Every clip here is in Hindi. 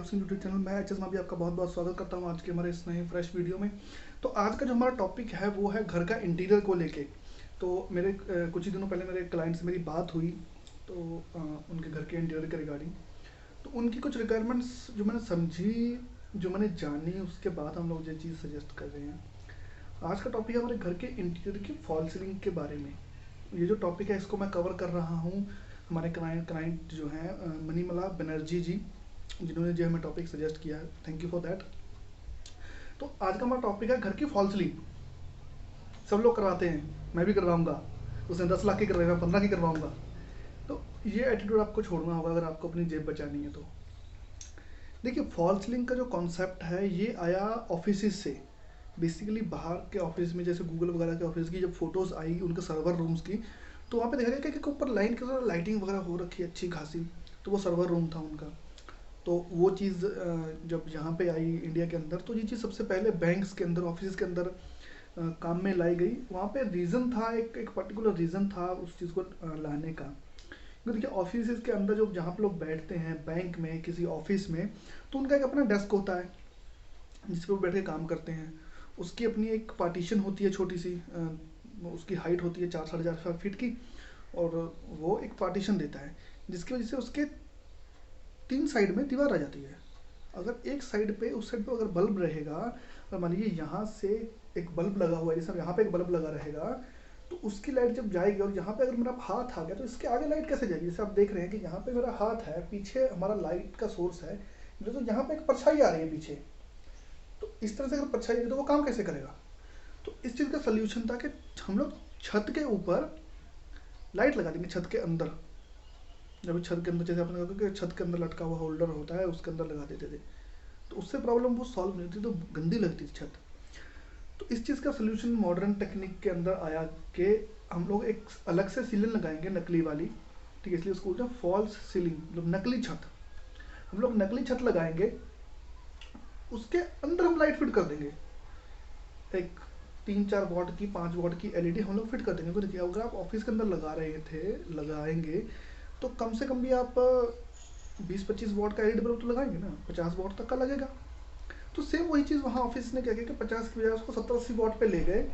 Housing YouTube channel. मैं एच एस भी आपका बहुत बहुत स्वागत करता हूं आज के हमारे इस नए फ्रेश वीडियो में। तो आज का जो हमारा टॉपिक है वो है घर का इंटीरियर को लेके। तो मेरे कुछ ही दिनों पहले मेरे क्लाइंट से मेरी बात हुई, तो उनके घर के इंटीरियर के रिगार्डिंग तो उनकी कुछ रिक्वायरमेंट्स जो मैंने समझी, जो मैंने जानी, उसके बाद हम लोग ये चीज़ सजेस्ट कर रहे हैं। आज का टॉपिक है हमारे घर के इंटीरियर की फॉल सीलिंग के बारे में। ये जो टॉपिक है इसको मैं कवर कर रहा हूँ हमारे क्लाइंट जो हैं मनीमाला बनर्जी जी, जिन्होंने जो हमें टॉपिक सजेस्ट किया है। Thank you for that. तो आज का हमारा टॉपिक है घर की फॉल सीलिंग। सब लोग करवाते हैं, मैं भी करवाऊंगा। उसने 10 लाख की करवाई, मैं 15 की करवाऊंगा। तो ये एटीट्यूड आपको छोड़ना होगा अगर आपको अपनी जेब बचानी है तो। देखिए, फॉल सीलिंग का जो कॉन्सेप्ट है ये आया ऑफिस से। बेसिकली बाहर के ऑफिस में, जैसे गूगल वगैरह के ऑफिस की जब फोटोज़ आई उनके सर्वर रूम्स की, तो वहाँ पे देखा गया कि ऊपर लाइन के साथ लाइटिंग वगैरह हो रखी है अच्छी खासी। तो वो सर्वर रूम था उनका। तो वो चीज़ जब यहाँ पे आई इंडिया के अंदर, तो ये चीज़ सबसे पहले बैंक्स के अंदर, ऑफिस के अंदर काम में लाई गई। वहाँ पे रीज़न था, एक पर्टिकुलर रीज़न था उस चीज़ को लाने का। क्योंकि देखिए, ऑफिस के अंदर जो जहाँ पे लोग बैठते हैं, बैंक में, किसी ऑफिस में, तो उनका एक अपना डेस्क होता है जिस पे वो बैठ के काम करते हैं। उसकी अपनी एक पार्टीशन होती है छोटी सी, उसकी हाइट होती है 4 साढ़े 4 फीट की। और वो एक पार्टीशन देता है जिसकी वजह से उसके 3 साइड में दीवार आ जाती है। अगर एक साइड पे, उस साइड पे अगर बल्ब रहेगा, अगर मान लीजिए यहाँ से एक बल्ब लगा हुआ है, जैसे यहाँ पे एक बल्ब लगा रहेगा, तो उसकी लाइट जब जाएगी और यहाँ पे अगर मेरा हाथ आ गया तो इसके आगे लाइट कैसे जाएगी। जैसे आप देख रहे हैं कि यहाँ पे मेरा हाथ है, पीछे हमारा लाइट का सोर्स है, तो यहाँ पे एक परछाई आ रही है पीछे। तो इस तरह से अगर परछाई आएगी तो वो काम कैसे करेगा। तो इस चीज़ का सोल्यूशन था कि हम लोग छत के ऊपर लाइट लगा देंगे, छत के अंदर। जब छत के अंदर, जैसे आपने कहा कि छत के अंदर लटका हुआ होल्डर होता है, उसके अंदर लगा देते थे, तो उससे प्रॉब्लम वो सॉल्व नहीं होती, तो गंदी लगती थी छत। तो इस चीज़ का सोल्यूशन मॉडर्न टेक्निक के अंदर आया कि हम लोग एक अलग से सीलिंग लगाएंगे, नकली वाली। ठीक है, इसलिए उसको बोलते हैं फॉल्स सीलिंग, मतलब नकली छत। हम लोग नकली छत लगाएंगे, उसके अंदर हम लाइट फिट कर देंगे। एक 3-4 वॉट की, 5 वॉट की एलईडी हम लोग फिट कर देंगे। देखिए, अगर आप ऑफिस के अंदर लगाएंगे तो कम से कम भी आप 20-25 वॉट का एलईडी बल्ब तो लगाएंगे ना, 50 वॉट तक का लगेगा। तो सेम वही चीज़ वहाँ ऑफिस ने क्या किया कि 50 की बजाय उसको 70-80 वॉट पे ले गए।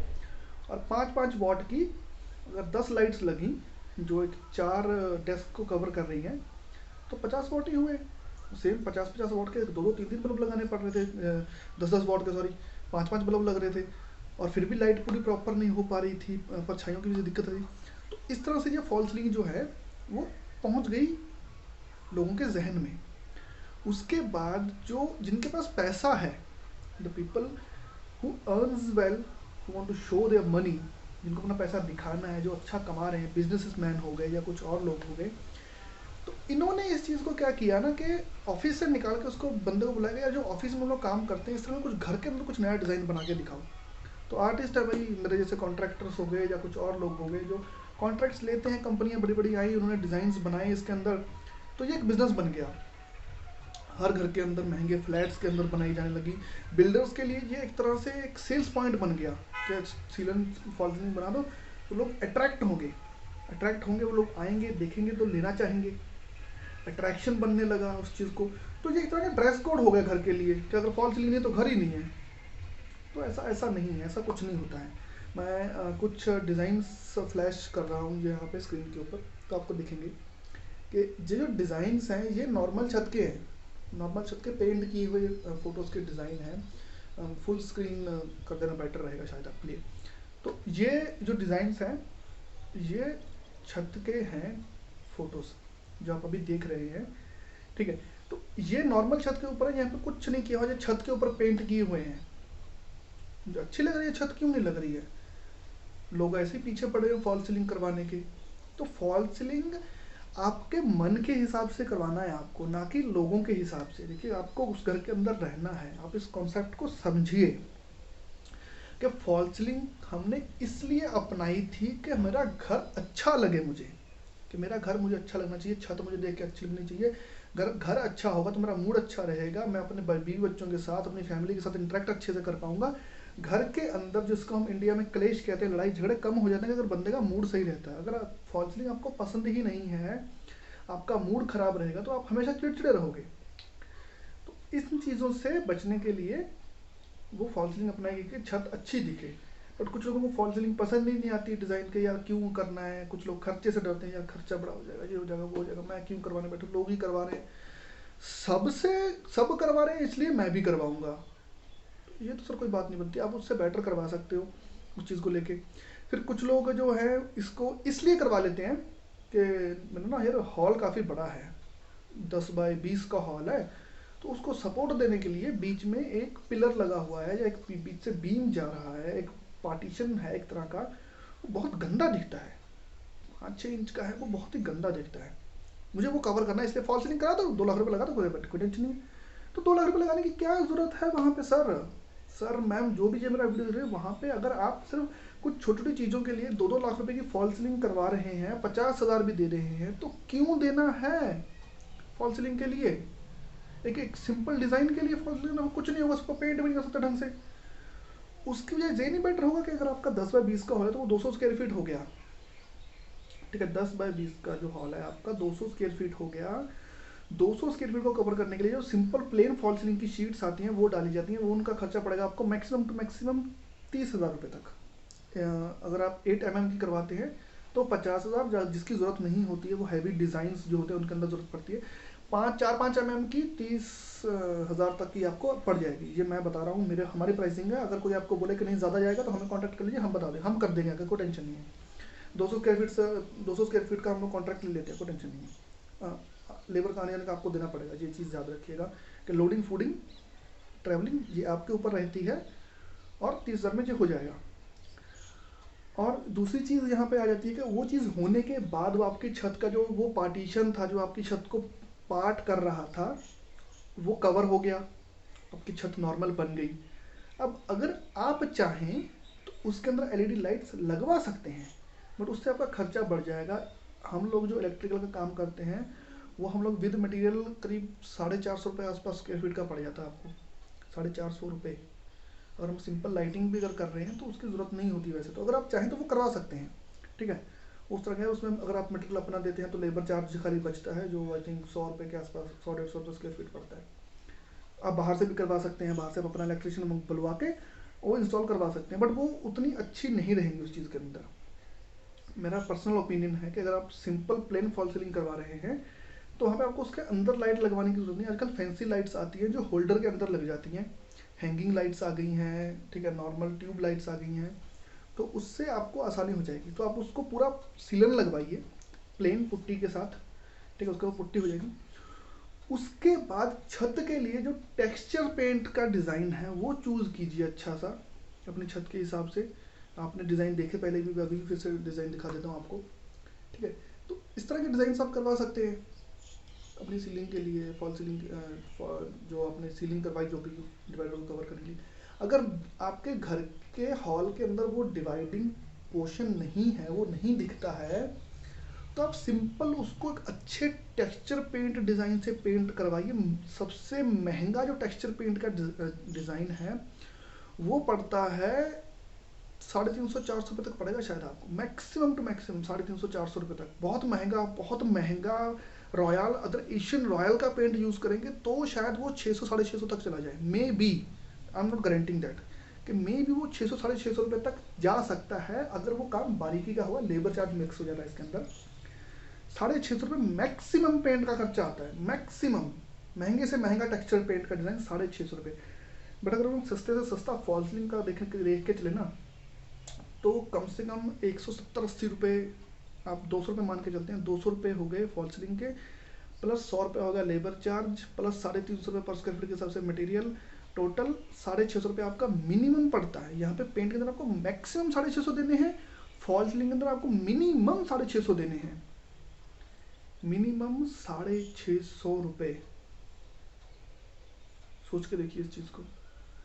और 5-5 वॉट की अगर 10 लाइट्स लगी जो एक 4 डेस्क को कवर कर रही हैं, तो 50 वॉट ही हुए। सेम 50-50 वॉट के 2-2 3-3 बल्ब लगाने पड़ रहे थे, 10-10 वॉट के, सॉरी, 5-5 बल्ब लग रहे थे। और फिर भी लाइट पूरी प्रॉपर नहीं हो पा रही थी, परछाइयों की भी दिक्कत रही। तो इस तरह से ये फॉल्स सीलिंग जो है वो पहुंच गई लोगों के जहन में। उसके बाद जो जिनके पास पैसा है, the people who earns well, who want to show their money, जिनको अपना पैसा दिखाना है, जो अच्छा कमा रहे हैं, बिजनेसमैन हो गए या कुछ और लोग हो गए, तो इन्होंने इस चीज़ को क्या किया ना कि ऑफिस से निकाल के उसको बंदे को बुलाया गया, जो ऑफिस में लोग काम करते हैं, इस तरह कुछ घर के अंदर कुछ नया डिज़ाइन बना के दिखाओ। तो आर्टिस्ट है भाई, मेरे जैसे कॉन्ट्रैक्टर्स हो गए या कुछ और लोग हो गए जो कॉन्ट्रैक्ट्स लेते हैं, कंपनियां बड़ी बड़ी आई, उन्होंने डिज़ाइंस बनाए इसके अंदर। तो ये एक बिज़नेस बन गया। हर घर के अंदर महंगे फ्लैट्स के अंदर बनाई जाने लगी। बिल्डर्स के लिए ये एक तरह से एक सेल्स पॉइंट बन गया कि सीलन फॉल सीलिंग बना दो, तो लोग अट्रैक्ट होंगे, वो लोग आएंगे, देखेंगे तो लेना चाहेंगे। अट्रैक्शन बनने लगा उस चीज़ को। तो ये एक तरह का ड्रेस कोड हो गया घर के लिए कि अगर फॉल सीलिंग नहीं है तो घर ही नहीं है। तो ऐसा ऐसा नहीं है, ऐसा कुछ नहीं होता है। मैं कुछ डिज़ाइंस फ्लैश कर रहा हूँ यहाँ पे स्क्रीन के ऊपर, तो आपको दिखेंगे कि ये जो डिज़ाइंस हैं ये नॉर्मल छत के हैं, नॉर्मल छत के पेंट किए हुए फोटोज़ के डिज़ाइन हैं। फुल स्क्रीन कर देना बेटर रहेगा शायद आपके लिए। तो ये जो डिज़ाइंस हैं ये छत के हैं, फोटोज़ जो आप अभी देख रहे हैं। ठीक है, तो ये नॉर्मल छत के ऊपर है, यहाँ पे कुछ नहीं किया हुआ, ये छत के ऊपर पेंट किए हुए हैं। जो अच्छी लग रही है छत, क्यों नहीं लग रही है। लोग ऐसे ही पीछे पड़े हैं फॉल सीलिंग करवाने के। तो फॉल सीलिंग आपके मन के हिसाब से करवाना है आपको, ना कि लोगों के हिसाब से। देखिए, आपको उस घर के अंदर रहना है, आप इस कॉन्सेप्ट को समझिए कि फॉल सीलिंग हमने इसलिए अपनाई थी कि मेरा घर अच्छा लगे मुझे, कि मेरा घर मुझे अच्छा लगना चाहिए, छत मुझे देख के अच्छी लगनी चाहिए। घर घर अच्छा होगा तो मेरा मूड अच्छा रहेगा, मैं अपने बीवी बच्चों के साथ, अपनी फैमिली के साथ इंटरेक्ट अच्छे से कर पाऊंगा। घर के अंदर, जिसको हम इंडिया में क्लेश कहते हैं, लड़ाई झगड़े कम हो जाते हैं अगर बंदे का मूड सही रहता है। अगर फॉल सीलिंग आपको पसंद ही नहीं है, आपका मूड खराब रहेगा, तो आप हमेशा चिड़चिड़े रहोगे। तो इन चीज़ों से बचने के लिए वो फॉल सीलिंग अपनाएगी कि छत अच्छी दिखे। बट कुछ लोगों को फॉल सीलिंग पसंद ही नहीं आती डिज़ाइन के, यार क्यों करना है, कुछ लोग खर्चे से डरते हैं, यार खर्चा बड़ा हो जाएगा, ये हो जाएगा, वो हो जाएगा, मैं क्यों करवाने बैठूँ, लोग ही करवा रहे हैं, सबसे सब करवा रहे हैं इसलिए मैं भी करवाऊंगा। तो ये तो सर कोई बात नहीं बनती, आप उससे बेटर करवा सकते हो उस चीज़ को लेके। फिर कुछ लोग जो है इसको इसलिए करवा लेते हैं कि मैंने ना यार हॉल काफ़ी बड़ा है, 10 बाय 20 का हॉल है, तो उसको सपोर्ट देने के लिए बीच में एक पिलर लगा हुआ है या एक बीच से बीम जा रहा है, एक पार्टीशन है एक तरह का, वो बहुत गंदा दिखता है, 5-6 इंच का है, वो बहुत ही गंदा दिखता है, मुझे वो कवर करना है, इसलिए फॉल सीलिंग करा दो, 2 लाख रुपए लगा दो, कोई टेंशन नहीं है। तो 2 लाख रुपए लगाने की क्या जरूरत है वहाँ पे सर? सर मैम जो भी ये मेरा वीडियो देख रहे हैं, वहाँ पे अगर आप सिर्फ कुछ छोटी छोटी चीज़ों के लिए 2-2 लाख रुपए की फॉल सीलिंग करवा रहे हैं, 50,000 भी दे रहे हैं, तो क्यों देना है फॉल सीलिंग के लिए? एक एक सिंपल डिज़ाइन के लिए फॉल सीलिंग कुछ नहीं होगा, उसको पेंट भी नहीं कर सकते ढंग से। उसकी वजह ये नहीं बेटर होगा कि अगर आपका 10 बाय 20 का हॉल है तो वो 200 स्क्वायर फीट हो गया, ठीक है, 10 बाय 20 का जो हॉल है आपका 200 स्क्वायर फीट हो गया। 200 स्क्वायर फीट को कवर करने के लिए जो सिंपल प्लेन फॉल सीलिंग की शीट्स आती हैं वो डाली जाती हैं, वो उनका खर्चा पड़ेगा आपको मैक्सिमम टू मैक्सिमम 30,000 रुपये तक। अगर आप 8 mm की करवाते हैं तो 50,000, जिसकी ज़रूरत नहीं होती है, वो हैवी डिज़ाइंस जो होते हैं उनके अंदर ज़रूरत पड़ती है, 5 की 30,000 तक की आपको पड़ जाएगी। ये मैं बता रहा हूँ, मेरे हमारी प्राइसिंग है, अगर कोई आपको बोले कि नहीं ज़्यादा जाएगा तो हमें कॉन्टैक्ट कर लीजिए, हम बता दें, हम कर देंगे, अगर कोई टेंशन नहीं है। 200 स्क्वायर फीट से 200 स्क्वायर फीट का हम लोग कॉन्ट्रैक्ट ले लेते हैं, कोई टेंशन नहीं है। लेबर का आने जाने का आपको देना पड़ेगा, ये चीज़ याद रखिएगा कि लोडिंग फूडिंग ट्रैवलिंग ये आपके ऊपर रहती है, और 30,000 में ये हो जाएगा। और दूसरी चीज़ यहाँ पे आ जाती है कि वो चीज़ होने के बाद वो आपकी छत का जो वो पार्टीशन था जो आपकी छत को पार्ट कर रहा था, वो कवर हो गया, आपकी छत नॉर्मल बन गई। अब अगर आप चाहें तो उसके अंदर एलईडी लाइट्स लगवा सकते हैं, बट उससे आपका खर्चा बढ़ जाएगा। हम लोग जो इलेक्ट्रिकल का काम करते हैं वो हम लोग विद मटेरियल करीब 450 रुपये आसपास स्क्वायर फीट का पड़ जाता है आपको, 450 रुपये। और हम सिंपल लाइटिंग भी अगर कर रहे हैं तो उसकी ज़रूरत नहीं होती वैसे तो, अगर आप चाहें तो वो करवा सकते हैं, ठीक है। उस तरह का है, उसमें अगर आप मटेरियल अपना देते हैं तो लेबर चार्ज खाली बचता है, जो आई थिंक 100 रुपये के आसपास, 100-150 रुपये स्क्वायर फीट पड़ता है। आप बाहर से भी करवा सकते हैं, बाहर से आप अपना इलेक्ट्रिशियन बुलवा के वो इंस्टॉल करवा सकते हैं, बट वो उतनी अच्छी नहीं रहेंगी उस चीज़ के अंदर। मेरा पर्सनल ओपिनियन है कि अगर आप सिंपल प्लेन फॉल सीलिंग करवा रहे हैं तो वहाँ पे आपको उसके अंदर लाइट लगवाने की जरूरत नहीं। आजकल फैंसी लाइट्स आती हैं जो होल्डर के अंदर लग जाती हैं, हैंगिंग लाइट्स आ गई हैं, ठीक है, नॉर्मल ट्यूब लाइट्स आ गई हैं, तो उससे आपको आसानी हो जाएगी। तो आप उसको पूरा सीलन लगवाइए प्लेन पुट्टी के साथ, ठीक है, उसके बाद पुट्टी हो जाएगी। उसके बाद छत के लिए जो टेक्सचर पेंट का डिज़ाइन है वो चूज़ कीजिए अच्छा सा अपनी छत के हिसाब से। आपने डिज़ाइन देखे पहले भी, अभी फिर से डिज़ाइन दिखा देता हूँ आपको, ठीक है। तो इस तरह के डिज़ाइन आप करवा सकते हैं अपनी सीलिंग के लिए, फॉल सीलिंग जो आपने सीलिंग करवाई जो भी डिवाइडर को कवर करने के लिए। अगर आपके घर के हॉल के अंदर वो डिवाइडिंग पोर्शन नहीं है, वो नहीं दिखता है, तो आप सिंपल उसको एक अच्छे टेक्सचर पेंट डिज़ाइन से पेंट करवाइए। सबसे महंगा जो टेक्सचर पेंट का डिज़ाइन है वो पड़ता है 350-400 रुपये तक पड़ेगा शायद आपको, मैक्सिमम टू मैक्सिमम 350-400 रुपये तक। बहुत महंगा, बहुत महंगा रॉयल, अगर एशियन रॉयल का पेंट यूज़ करेंगे तो शायद वो 600-650 तक चला जाए, may be, I am not guaranteeing that, कि मे बी वो 600-650 रुपये तक जा सकता है अगर वो काम बारीकी का हुआ, लेबर चार्ज मिक्स हो जाता है इसके अंदर। 650 रुपये मैक्सिमम पेंट का खर्चा आता है, मैक्सिमम। महंगे से महंगा टेक्सचर पेंट का डिज़ाइन 650 रुपये। बट अगर हम सस्ते से सस्ता फॉल सीलिंग का देख के चले ना, तो कम से कम 170-80 रुपये, आप 200 रुपये मान के चलते हैं, 200 रुपये हो गए फॉल सीलिंग के, प्लस 100 रुपये हो गया लेबर चार्ज, प्लस 350 रुपये पर स्क्वायर फीट के हिसाब से मटेरियल, टोटल 650 रुपये आपका मिनिमम पड़ता है। यहाँ पे पेंट के अंदर आपको मैक्सिमम 650 देने हैं, फॉल सीलिंग के अंदर आपको मिनिमम 650 देने हैं, मिनिमम 650 रुपये। सोच के देखिए इस चीज़ को,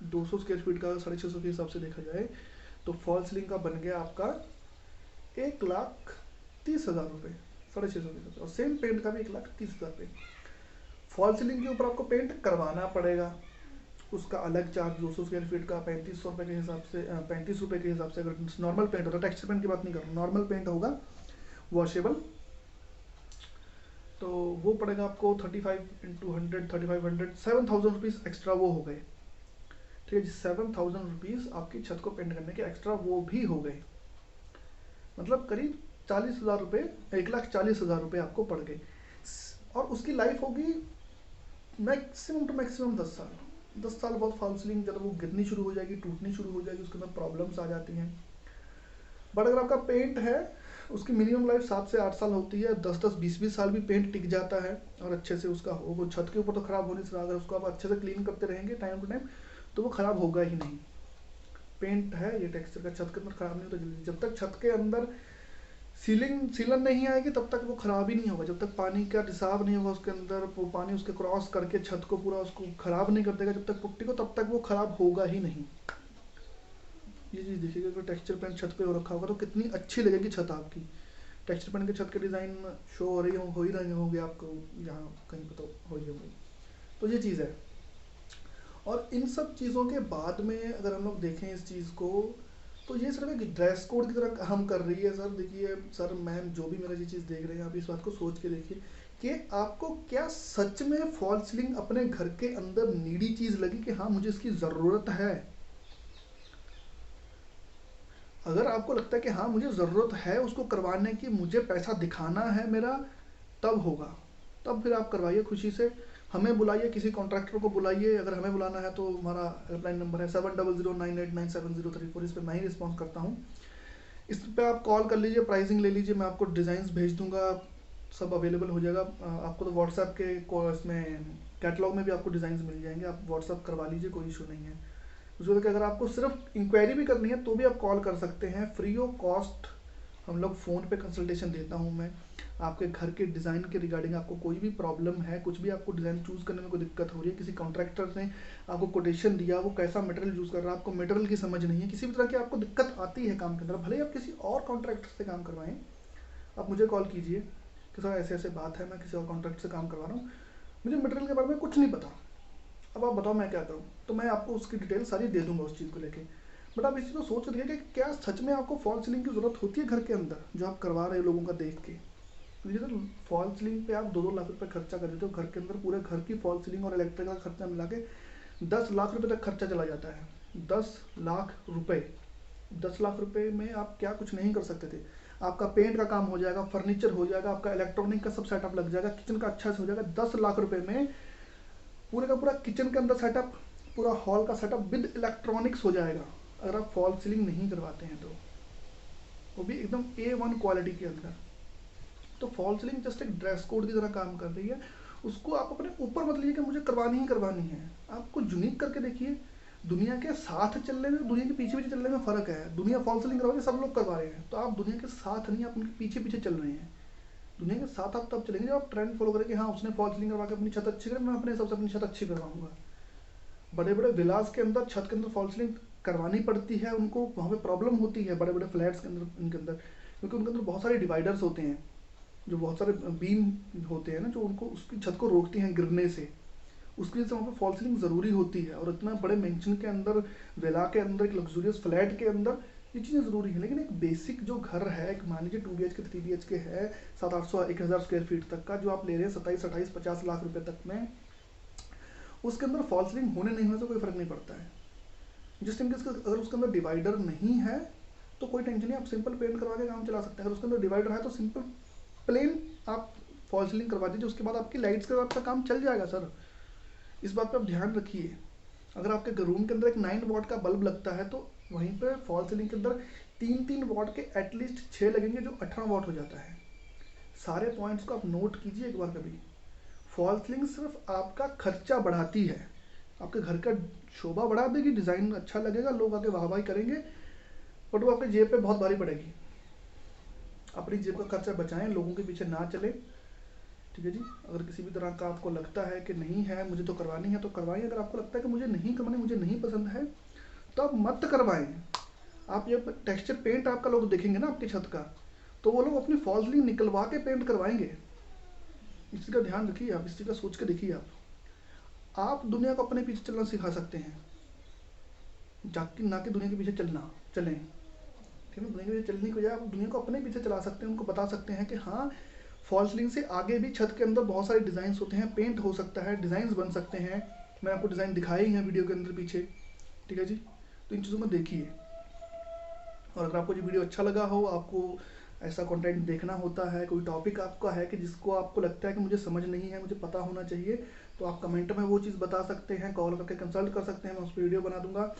200 स्क्वायर फीट का 650 के हिसाब से देखा जाए तो फॉल सीलिंग का बन गया आपका 1,30,000 रुपये, 650 के हिसाब से, और सेम पेंट का भी 1,30,000 रुपये। फॉल सीलिंग के ऊपर आपको पेंट करवाना पड़ेगा, उसका अलग चार्ज 200 स्क्वायर फीट का 3500 रुपये के हिसाब से, 35 रुपये के हिसाब से। अगर नॉर्मल पेंट होगा, टेक्सचर पेंट की बात नहीं कर रहा हूँ, नॉर्मल पेंट होगा वॉशेबल, तो वो पड़ेगा आपको 35 × 100, 3500, 7,000 रुपीज़ एक्स्ट्रा वो हो गए। ठीक है जी, 7,000 रुपीज़ आपकी छत को पेंट करने के एक्स्ट्रा वो भी हो गए। मतलब करीब 40,000 रुपये, 1,40,000 रुपये आपको पड़ गए। और उसकी लाइफ होगी मैक्सिमम टू मैक्सिमम 10 साल। 10 साल बहुत फॉल सीलिंग जब वो गिरनी शुरू हो जाएगी, टूटनी शुरू हो जाएगी, उसके अंदर प्रॉब्लम्स आ जाती हैं। बट अगर आपका पेंट है, उसकी मिनिमम लाइफ 7 से 8 साल होती है। 10-10, 20-20 साल भी पेंट टिक जाता है और अच्छे से उसका हो। वो छत के ऊपर तो खराब होने से, अगर उसको आप अच्छे से क्लीन करते रहेंगे टाइम टू टाइम, तो वो खराब होगा ही नहीं। पेंट है ये टेक्सचर का, छत के अंदर खराब नहीं होता जल्दी। जब तक छत के अंदर सीलन नहीं आएगी तब तक वो खराब ही नहीं होगा। जब तक पानी का रिसाव नहीं होगा उसके अंदर, वो पानी उसके क्रॉस करके छत को पूरा उसको खराब नहीं कर देगा जब तक पुट्टी को, तब तक वो खराब होगा ही नहीं। ये चीज़ देखिएगा, अगर टेक्सचर पेंट छत पे हो रखा होगा तो कितनी अच्छी लगेगी छत आपकी। टेक्सचर पेंट के छत के डिज़ाइन शो हो रही हो ही रहे होंगे आपको, यहाँ कहीं पर तो हो ही होंगे। तो ये चीज़ है। और इन सब चीज़ों के बाद में अगर हम लोग देखें इस चीज़ को, तो ये सिर्फ एक ड्रेस कोड की तरह काम कर रही है। सर देखिए, सर मैम जो भी मेरा ये चीज़ देख रहे हैं, आप इस बात को सोच के देखिए कि आपको क्या सच में फॉल सीलिंग अपने घर के अंदर नीडी चीज़ लगी कि हाँ मुझे इसकी ज़रूरत है। अगर आपको लगता है कि हाँ मुझे ज़रूरत है उसको करवाने की, मुझे पैसा दिखाना है मेरा, तब होगा। तब फिर आप करवाइए खुशी से। हमें बुलाइए, किसी कॉन्ट्रैक्टर को बुलाइए। अगर हमें बुलाना है तो हमारा हेल्पलाइन नंबर है 7009897034। इस पर मैं ही रिस्पॉन्स करता हूँ। इस पे आप कॉल कर लीजिए, प्राइसिंग ले लीजिए, मैं आपको डिज़ाइंस भेज दूंगा, सब अवेलेबल हो जाएगा। आपको तो व्हाट्सएप के इसमें कैटलॉग में भी आपको डिज़ाइंस मिल जाएंगे, आप व्हाट्सएप करवा लीजिए, कोई इशू नहीं है। उसके बाद अगर आपको सिर्फ इंक्वायरी भी करनी है तो भी आप कॉल कर सकते हैं, फ्री ऑफ कॉस्ट। हम लोग फ़ोन पे कंसल्टेशन देता हूँ मैं। आपके घर के डिज़ाइन के रिगार्डिंग आपको कोई भी प्रॉब्लम है, कुछ भी आपको डिज़ाइन चूज़ करने में कोई दिक्कत हो रही है, किसी कॉन्ट्रैक्टर ने आपको कोटेशन दिया, वो कैसा मटेरियल यूज़ कर रहा है, आपको मटेरियल की समझ नहीं है, किसी भी तरह की आपको दिक्कत आती है काम के अंदर, भले ही आप किसी और कॉन्ट्रैक्टर से काम करवाएं, आप मुझे कॉल कीजिए कि सर ऐसे ऐसे बात है, मैं किसी और कॉन्ट्रैक्ट से काम करवा रहा हूँ, मुझे मटेरियल के बारे में कुछ नहीं पता, अब आप बताओ मैं क्या करूँ। तो मैं आपको उसकी डिटेल सारी दे दूंगा उस चीज़ को लेके। बट आप इस चीज़ को सोच रही है कि क्या सच में आपको फॉल सीलिंग की ज़रूरत होती है घर के अंदर, जो आप करवा रहे हैं लोगों का देख के। तो तो फॉल सीलिंग पे आप 2-2 लाख रुपए खर्चा कर देते हो घर के अंदर, पूरे घर की फॉल सीलिंग और इलेक्ट्रिक का खर्चा मिला के 10 लाख रुपए तक खर्चा चला जाता है। 10 लाख रुपए, 10 लाख रुपए में आप क्या कुछ नहीं कर सकते थे। आपका पेंट का काम हो जाएगा, फर्नीचर हो जाएगा, आपका इलेक्ट्रॉनिक का सब सेटअप लग जाएगा, किचन का अच्छा से हो जाएगा। 10 लाख रुपए में पूरे का पूरा किचन के अंदर सेटअप, पूरा हॉल का सेटअप विद इलेक्ट्रॉनिक्स हो जाएगा, अगर आप फॉल सीलिंग नहीं करवाते हैं तो, वो भी एकदम A1 क्वालिटी के अंदर। तो फॉल सीलिंग जस्ट एक ड्रेस कोड की तरह काम कर रही है। उसको आप अपने ऊपर मत लीजिए कि मुझे करवानी ही करवानी है। आपको यूनिक करके देखिए। दुनिया के साथ चलने में, दुनिया के पीछे पीछे चलने में फ़र्क है। दुनिया फॉल सीलिंग करवा के सब लोग करवा रहे हैं, तो आप दुनिया के साथ नहीं, आप उनके पीछे पीछे चल रहे हैं। दुनिया के साथ आप तब चलेंगे जब आप ट्रेंड फॉलो करेंगे, हाँ उसने फॉल सीलिंग करवा के अपनी छत अच्छी करी, मैं अपने हिसाब से अपनी छत अच्छी करवाऊंगा। बड़े बड़े विलास के अंदर छत के अंदर फॉल सीलिंग करवानी पड़ती है उनको, वहाँ पे प्रॉब्लम होती है बड़े बड़े फ्लैट्स के अंदर, इनके अंदर, क्योंकि उनके अंदर बहुत सारे डिवाइडर्स होते हैं, जो बहुत सारे बीम होते हैं ना, जो उनको उसकी छत को रोकती हैं गिरने से। उसकी वजह से वहाँ पे फॉल सीलिंग ज़रूरी होती है। और इतना बड़े मेंशन के अंदर, विला के अंदर, एक लग्जूरियस फ्लैट के अंदर ये चीज़ें ज़रूरी है। लेकिन एक बेसिक जो घर है, एक मान लीजिए 2 BHK 3 BHK है, 700-800 स्क्वायर फीट तक का, जो आप ले रहे हैं 27-28-50 लाख रुपए तक में, उसके अंदर फॉल सीलिंग होने नहीं होने से कोई फ़र्क नहीं पड़ता है। जिस टाइम के अगर उसके अंदर डिवाइडर नहीं है तो कोई टेंशन नहीं, आप सिंपल पेंट करवा के काम चला सकते हैं। अगर उसके अंदर डिवाइडर है तो सिंपल प्लेन आप फॉल सीलिंग करवा दीजिए, उसके बाद आपकी लाइट्स का आपका काम चल जाएगा सर। इस बात पे आप ध्यान रखिए। अगर आपके रूम के अंदर एक 9 वॉट का बल्ब लगता है तो वहीं पे फॉल सीलिंग के अंदर 3-3 वॉट के एटलीस्ट 6 लगेंगे, जो 18 वॉट हो जाता है। सारे पॉइंट्स को आप नोट कीजिए एक बार कभी। फॉल सीलिंग सिर्फ आपका खर्चा बढ़ाती है, आपके घर का शोभा बढ़ा देगी, डिज़ाइन अच्छा लगेगा, लोग आके वाहवाही करेंगे, बट वो आपके जेब पे बहुत भारी पड़ेगी। अपनी जेब का खर्चा बचाएं, लोगों के पीछे ना चले। ठीक है जी। अगर किसी भी तरह का आपको लगता है कि नहीं है मुझे तो करवानी है तो करवाइए। अगर आपको लगता है कि मुझे नहीं करवानी, मुझे नहीं पसंद है, तो आप मत करवाएं। आप ये टेक्सचर पेंट आपका लोग देखेंगे ना आपकी छत का, तो वो लोग अपनी फॉल सीलिंग निकलवा के पेंट करवाएंगे। इस चीज़ का ध्यान रखिए, आप इस चीज़ का सोच के देखिए। आप दुनिया को अपने पीछे चलना सिखा सकते हैं, जाके ना कि दुनिया के पीछे चलें। ठीक है, दुनिया के पीछे चलने की बजाय आप दुनिया को अपने पीछे चला सकते हैं। उनको बता सकते हैं कि हाँ फॉल सीलिंग से आगे भी छत के अंदर बहुत सारे डिज़ाइन होते हैं, पेंट हो सकता है, डिज़ाइन बन सकते हैं। मैं आपको डिज़ाइन दिखाए ही हैं वीडियो के अंदर पीछे, ठीक है जी। तो इन चीज़ों को देखिए, और अगर आपको ये वीडियो अच्छा लगा हो, आपको ऐसा कंटेंट देखना होता है, कोई टॉपिक आपका है कि जिसको आपको लगता है कि मुझे समझ नहीं है, मुझे पता होना चाहिए, तो आप कमेंट में वो चीज़ बता सकते हैं, कॉल करके कंसल्ट कर सकते हैं, मैं उस पर वीडियो बना दूंगा।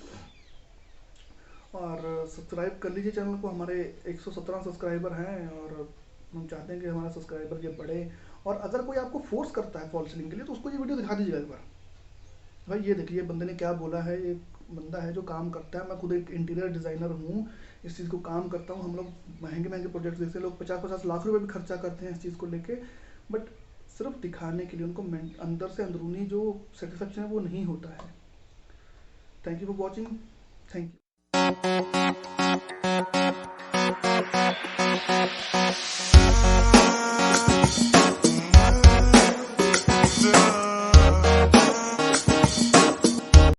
और सब्सक्राइब कर लीजिए चैनल को, हमारे 117 सब्सक्राइबर हैं और हम चाहते हैं कि हमारा सब्सक्राइबर ये बढ़े। और अगर कोई आपको फोर्स करता है फॉल सीलिंग के लिए, तो उसको ये वीडियो दिखा दीजिएगा एक बार। भाई ये देखिए बंदे ने क्या बोला है, एक बंदा है जो काम करता है, मैं खुद एक इंटीरियर डिज़ाइनर हूँ, इस चीज़ को काम करता हूँ। हम लोग महंगे महंगे प्रोजेक्ट्स देखते हैं, लोग 50-50 लाख रुपए भी खर्चा करते हैं इस चीज़ को लेके, बट सिर्फ दिखाने के लिए, उनको अंदर से अंदरूनी जो सेटिस्फेक्शन है वो नहीं होता है। Thank you for watching. Thank you.